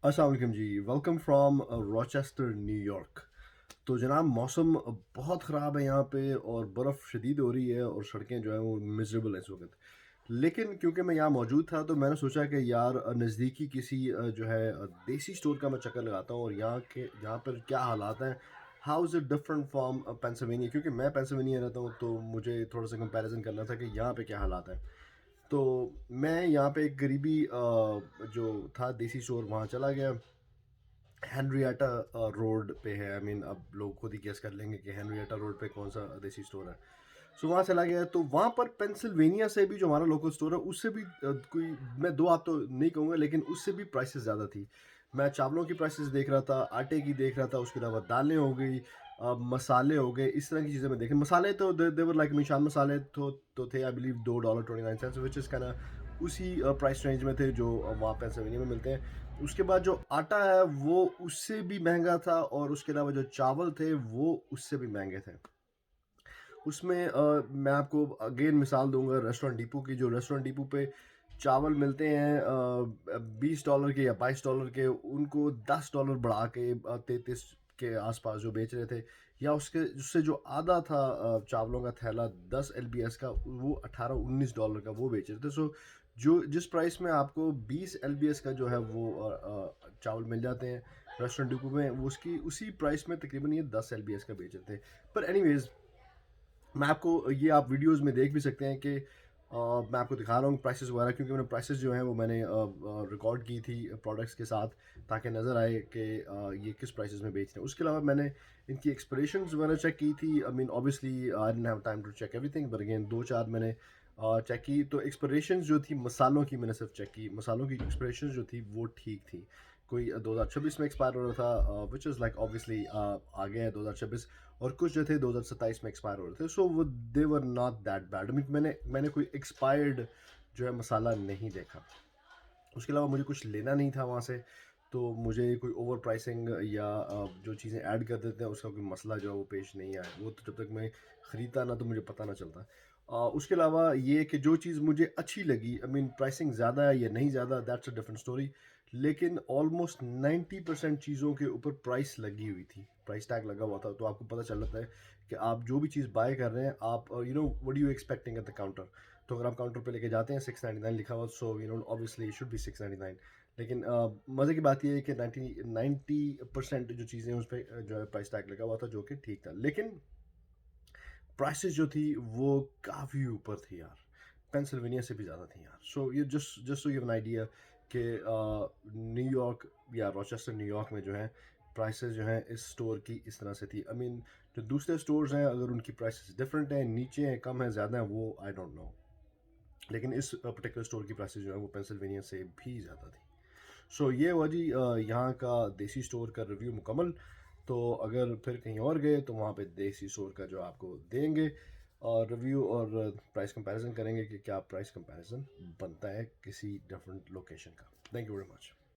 अस्सलाम वालेकुम जी। Welcome from Rochester New York. तो जनाब मौसम बहुत ख़राब है यहाँ पे और बर्फ़ शदीद हो रही है और सड़कें जो हैं वो मिज़रेबल हैं इस वक्त। लेकिन क्योंकि मैं यहाँ मौजूद था तो मैंने सोचा कि यार नज़दीकी किसी जो है देसी स्टोर का मैं चक्कर लगाता हूँ और यहाँ पर क्या हालात हैं। How is it different from Pennsylvania, क्योंकि मैं पेंसिल्वेनिया रहता हूँ तो मुझे थोड़ा सा कंपैरिजन करना था कि यहाँ पे क्या हालात हैं। तो मैं यहाँ पे एक करीबी जो था देसी स्टोर वहाँ चला गया। हेनरियाटा रोड पे है। आई मीन अब लोग खुद ही गेस कर लेंगे कि हेनरियाटा रोड पे कौन सा देसी स्टोर है। सो वहाँ चला गया तो वहाँ पर पेंसिल्वेनिया से भी जो हमारा लोकल स्टोर है उससे भी कोई, मैं दो आप तो नहीं कहूँगा लेकिन उससे भी प्राइसेस ज़्यादा थी। मैं चावलों की प्राइसेस देख रहा था, आटे की देख रहा था, उसके अलावा दालें हो गई, मसाले हो गए, इस तरह की चीज़ें मैं देखे। मसाले तो देवर लाइक मिशान मसाले तो थे I believe $2.29 which is kind उसी प्राइस रेंज में थे जो वहाँ पेंसिल्वेनिया में मिलते हैं। उसके बाद जो आटा है वो उससे भी महँगा था और उसके अलावा जो चावल थे वो उससे भी महँगे थे। उसमें मैं आपको अगेन मिसाल दूँगा रेस्टोरेंट डिपो की। जो रेस्टोरेंट डिपो पे चावल मिलते हैं $20 के या $22 के, उनको $10 बढ़ा के 33 के आसपास जो बेच रहे थे, या उसके उससे जो आधा था चावलों का थैला 10 एलबीएस का, वो $18-19 का वो बेच रहे थे। सो जो जिस प्राइस में आपको 20 एलबीएस का जो है वो चावल मिल जाते हैं रेस्टोरेंट डिपो में, वो उसकी उसी प्राइस में तकरीबन ये 10 एलबीएस का बेच रहे थे। पर एनीवेज़, मैं आपको ये आप वीडियोज़ में देख भी सकते हैं कि मैं आपको दिखा रहा हूँ प्राइसेस वगैरह, क्योंकि मैंने प्राइसेस जो हैं वो मैंने रिकॉर्ड की थी प्रोडक्ट्स के साथ, ताकि नज़र आए कि ये किस प्राइसेस में बेच रहे हैं। उसके अलावा मैंने इनकी एक्सपिरेशंस वगैरह चेक की थी। I mean obviously I didn't have time to check everything, but again 2-4 मैंने चेक की। तो एक्सपिरेशंस जो थी मसालों की मैंने सिर्फ चेक की। मसालों की एक्सपिरेशंस जो थी वो ठीक थी। कोई 2026 में एक्सपायर हो रहा था, व्हिच इज़ लाइक ऑब्वियसली आ गया है 2026, और कुछ जो थे 2027 में एक्सपायर हो रहे थे। सो वो दे वर नॉट दैट बैड। मैंने मैंने कोई एक्सपायर्ड जो है मसाला नहीं देखा। उसके अलावा मुझे कुछ लेना नहीं था वहाँ से, तो मुझे कोई ओवर प्राइसिंग या जो चीज़ें ऐड कर देते हैं उसका कोई मसला जो है वो पेश नहीं आया। वो तो जब तक मैं ख़रीदता ना तो मुझे पता ना चलता। उसके अलावा ये कि जो चीज़ मुझे अच्छी लगी, आई मीन प्राइसिंग ज़्यादा है या नहीं ज़्यादा, दैट्स अ डिफरेंट स्टोरी। लेकिन ऑलमोस्ट 90% चीज़ों के ऊपर प्राइस लगी हुई थी, प्राइस टैग लगा हुआ था, तो आपको पता चल जाता है कि आप जो भी चीज़ बाय कर रहे हैं, आप you know what are you expecting at the counter. तो अगर आप काउंटर पे लेके जाते हैं 699 लिखा हुआ, so you know obviously it should be 699। लेकिन मज़े की बात ये है कि 90% जो चीज़ें उस पे जो है प्राइस टैग लगा हुआ था, जो कि ठीक था। लेकिन प्राइसेस जो थी वो काफ़ी ऊपर थी यार, पेंसिल्वेनिया से भी ज़्यादा थी यार। सो ये just just so you have an idea कि न्यूयॉर्क या रॉचेस्टर न्यूयॉर्क में जो है प्राइसेस जो हैं इस स्टोर की इस तरह से थी। आई मीन जो दूसरे स्टोर्स हैं अगर उनकी प्राइसेस डिफरेंट हैं, नीचे हैं, कम है, ज़्यादा है, वो आई डोंट नो। लेकिन इस पर्टिकुलर स्टोर की प्राइसेस जो है वो पेंसिल्वेनिया से भी ज़्यादा थी। सो ये हुआ जी यहाँ का देसी स्टोर का रिव्यू मुकम्मल। तो अगर फिर कहीं और गए तो वहाँ पे देसी स्टोर का जो आपको देंगे और रिव्यू और प्राइस कंपैरिजन करेंगे कि क्या प्राइस कंपैरिजन बनता है किसी डिफरेंट लोकेशन का। Thank you very much.